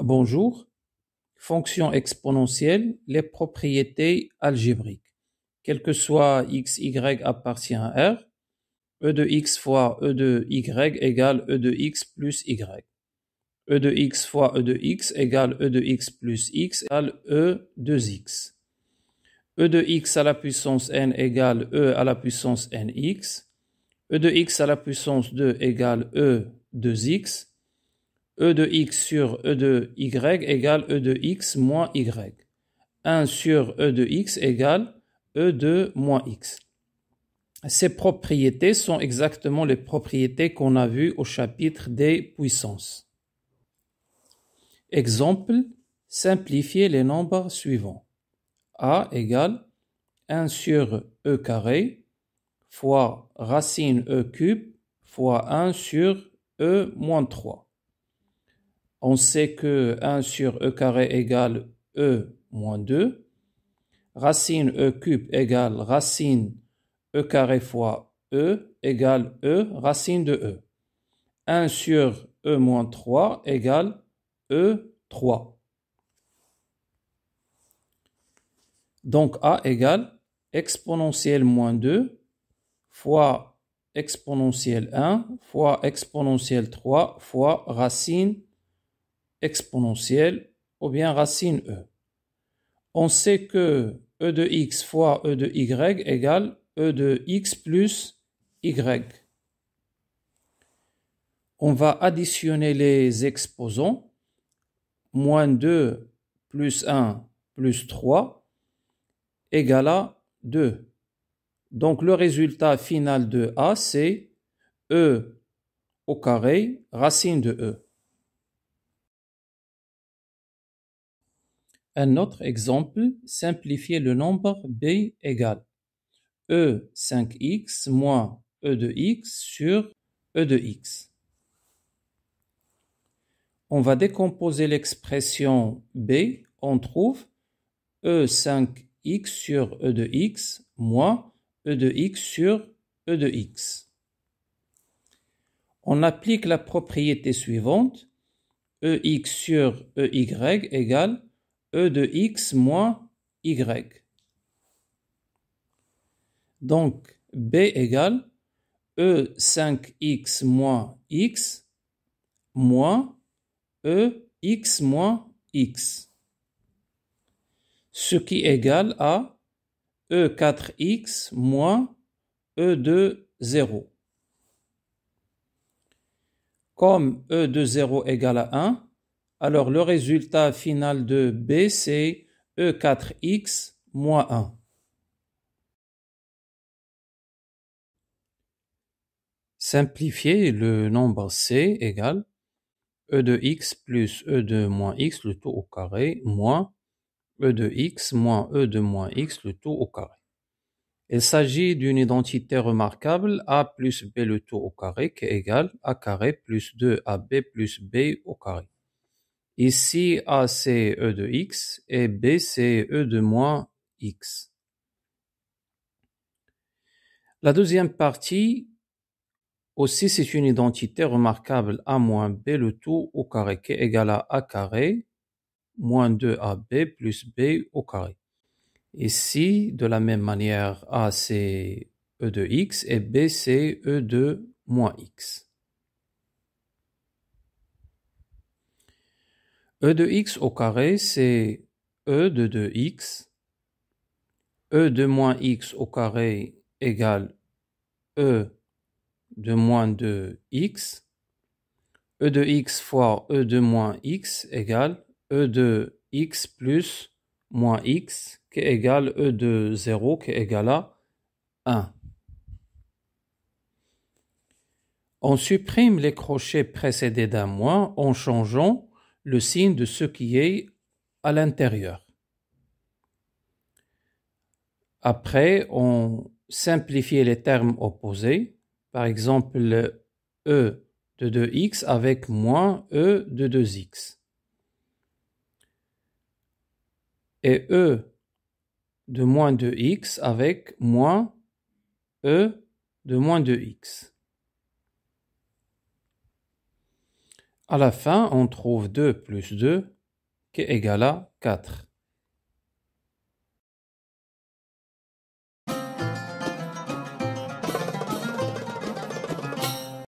Bonjour. Fonction exponentielle, les propriétés algébriques. Quel que soit x, y appartient à R, e de x fois e de y égale e de x plus y. E de x fois e de x égale e de x plus x égale e de x. E de x à la puissance n égale e à la puissance nx. E de x à la puissance 2 égale e de x. E de x sur e de y égale e de x moins y. 1 sur e de x égale e de moins x. Ces propriétés sont exactement les propriétés qu'on a vues au chapitre des puissances. Exemple, simplifier les nombres suivants. A égale 1 sur e carré fois racine e cube fois 1 sur e moins 3. On sait que 1 sur e carré égale e moins 2. Racine e cube égale racine e carré fois e égale e racine de e. 1 sur e moins 3 égale e 3. Donc A égale exponentielle moins 2 fois exponentielle 1 fois exponentielle 3 fois racine exponentielle ou bien racine e. On sait que e de x fois e de y égale e de x plus y. On va additionner les exposants. Moins 2 plus 1 plus 3 égale à 2. Donc le résultat final de A, c'est e au carré racine de e. Un autre exemple, simplifier le nombre b égale e 5x moins e de x sur e de x. On va décomposer l'expression b, on trouve e 5x sur e de x moins e de x sur e de x. On applique la propriété suivante, ex sur ey égale e de x moins y. Donc, b égale e 5x moins x moins e x moins x. Ce qui égale à e 4x moins e de 0. Comme e de 0 égale à 1, alors le résultat final de b, c'est e 4x moins 1. Simplifier le nombre c égale e de x plus e de moins x, le tout au carré, moins e de x moins e de moins x, le tout au carré. Il s'agit d'une identité remarquable a plus b le tout au carré qui est égal à carré plus 2ab plus b au carré. Ici, a c'est e de x et b c'est e de moins x. La deuxième partie, aussi c'est une identité remarquable a moins b le tout au carré qui est égal à a carré moins 2ab plus b au carré. Ici, de la même manière, a c'est e de x et b c'est e de moins x. E de x au carré, c'est e de 2x. E de moins x au carré égale e de moins 2x. E de x fois e de moins x égale e de x plus moins x qui est égal e de 0 qui est égal à 1. On supprime les crochets précédés d'un moins en changeant le signe de ce qui est à l'intérieur. Après, on simplifie les termes opposés. Par exemple, e de 2x avec moins e de 2x. Et e de moins 2x avec moins e de moins 2x. À la fin, on trouve 2 plus 2 qui est égal à 4.